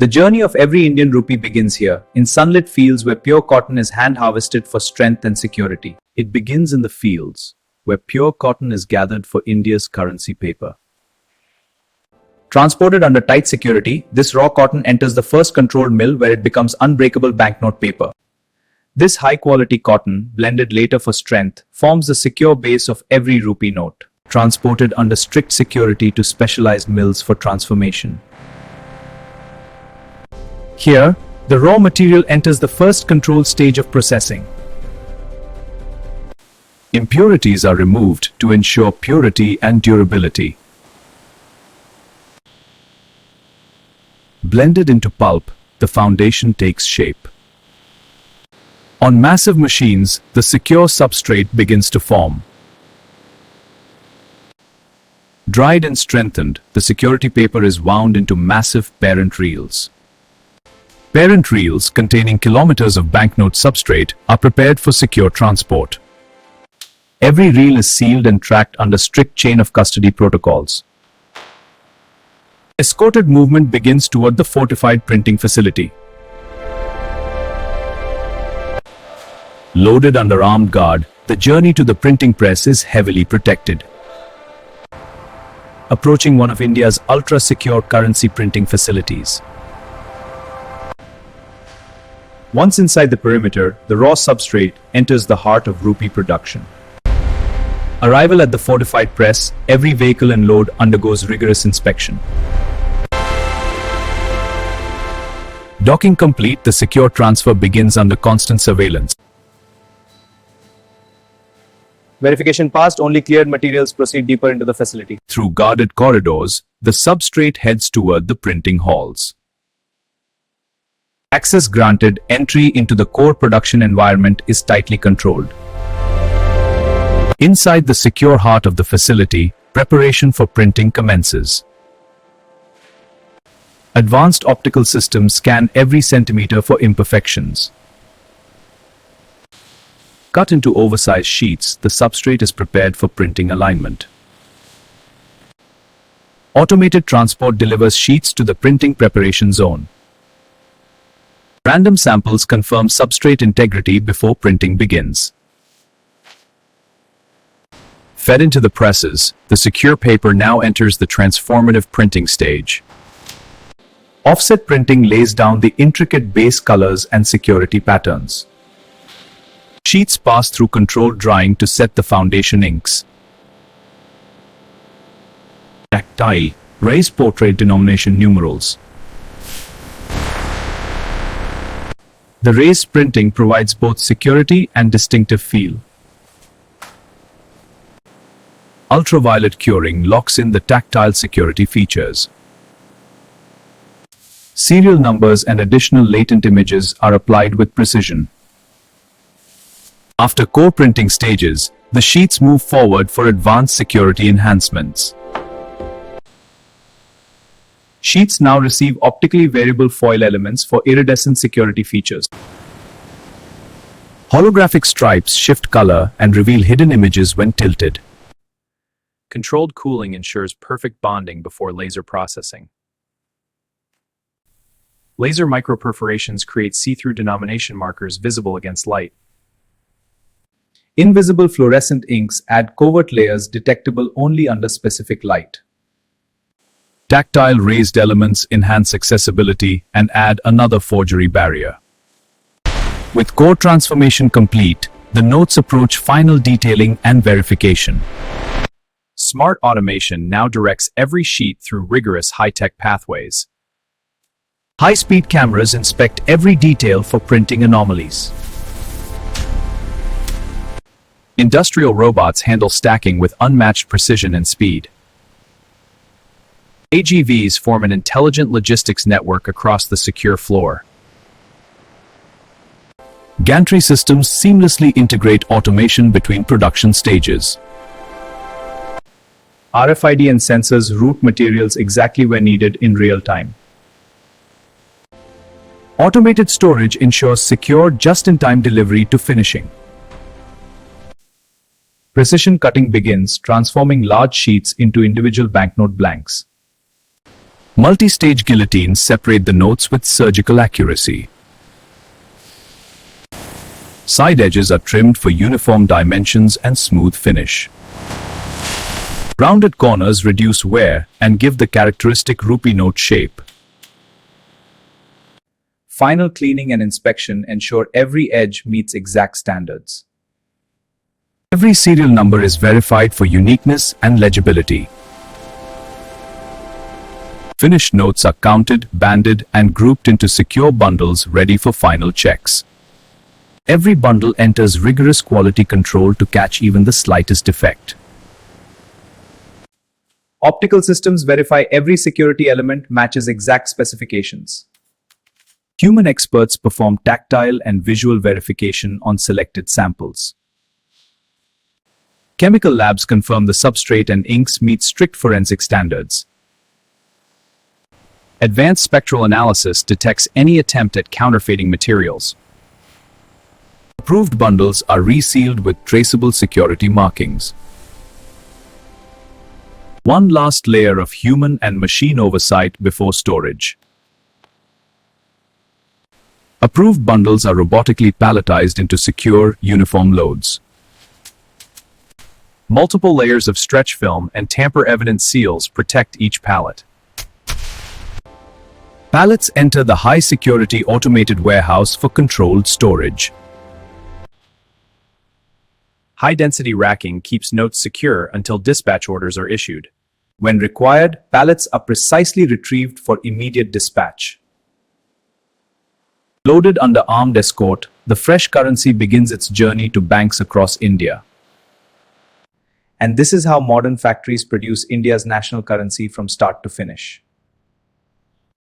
The journey of every Indian rupee begins here, in sunlit fields where pure cotton is hand-harvested for strength and security. It begins in the fields, where pure cotton is gathered for India's currency paper. Transported under tight security, this raw cotton enters the first controlled mill where it becomes unbreakable banknote paper. This high-quality cotton, blended later for strength, forms the secure base of every rupee note, transported under strict security to specialized mills for transformation. Here, the raw material enters the first controlled stage of processing. Impurities are removed to ensure purity and durability. Blended into pulp, the foundation takes shape. On massive machines, the secure substrate begins to form. Dried and strengthened, the security paper is wound into massive parent reels. Parent reels, containing kilometers of banknote substrate, are prepared for secure transport. Every reel is sealed and tracked under strict chain of custody protocols. Escorted movement begins toward the fortified printing facility. Loaded under armed guard, the journey to the printing press is heavily protected. Approaching one of India's ultra-secure currency printing facilities. Once inside the perimeter, the raw substrate enters the heart of rupee production. Arrival at the fortified press, every vehicle and load undergoes rigorous inspection. Docking complete, the secure transfer begins under constant surveillance. Verification passed, only cleared materials proceed deeper into the facility. Through guarded corridors, the substrate heads toward the printing halls. Access granted, entry into the core production environment is tightly controlled. Inside the secure heart of the facility, preparation for printing commences. Advanced optical systems scan every centimeter for imperfections. Cut into oversized sheets, the substrate is prepared for printing alignment. Automated transport delivers sheets to the printing preparation zone. Random samples confirm substrate integrity before printing begins. Fed into the presses, the secure paper now enters the transformative printing stage. Offset printing lays down the intricate base colors and security patterns. Sheets pass through controlled drying to set the foundation inks. Tactile, raised portrait denomination numerals. The raised printing provides both security and distinctive feel. Ultraviolet curing locks in the tactile security features. Serial numbers and additional latent images are applied with precision. After core printing stages, the sheets move forward for advanced security enhancements. Sheets now receive optically variable foil elements for iridescent security features. Holographic stripes shift color and reveal hidden images when tilted. Controlled cooling ensures perfect bonding before laser processing. Laser microperforations create see-through denomination markers visible against light. Invisible fluorescent inks add covert layers detectable only under specific light. Tactile raised elements enhance accessibility and add another forgery barrier. With core transformation complete, the notes approach final detailing and verification. Smart automation now directs every sheet through rigorous high-tech pathways. High-speed cameras inspect every detail for printing anomalies. Industrial robots handle stacking with unmatched precision and speed. AGVs form an intelligent logistics network across the secure floor. Gantry systems seamlessly integrate automation between production stages. RFID and sensors route materials exactly where needed in real time. Automated storage ensures secure just-in-time delivery to finishing. Precision cutting begins, transforming large sheets into individual banknote blanks. Multi-stage guillotines separate the notes with surgical accuracy. Side edges are trimmed for uniform dimensions and smooth finish. Rounded corners reduce wear and give the characteristic rupee note shape. Final cleaning and inspection ensure every edge meets exact standards. Every serial number is verified for uniqueness and legibility. Finished notes are counted, banded, and grouped into secure bundles ready for final checks. Every bundle enters rigorous quality control to catch even the slightest defect. Optical systems verify every security element matches exact specifications. Human experts perform tactile and visual verification on selected samples. Chemical labs confirm the substrate and inks meet strict forensic standards. Advanced spectral analysis detects any attempt at counterfeiting materials. Approved bundles are resealed with traceable security markings. One last layer of human and machine oversight before storage. Approved bundles are robotically palletized into secure, uniform loads. Multiple layers of stretch film and tamper-evident seals protect each pallet. Pallets enter the high-security automated warehouse for controlled storage. High-density racking keeps notes secure until dispatch orders are issued. When required, pallets are precisely retrieved for immediate dispatch. Loaded under armed escort, the fresh currency begins its journey to banks across India. And this is how modern factories produce India's national currency from start to finish.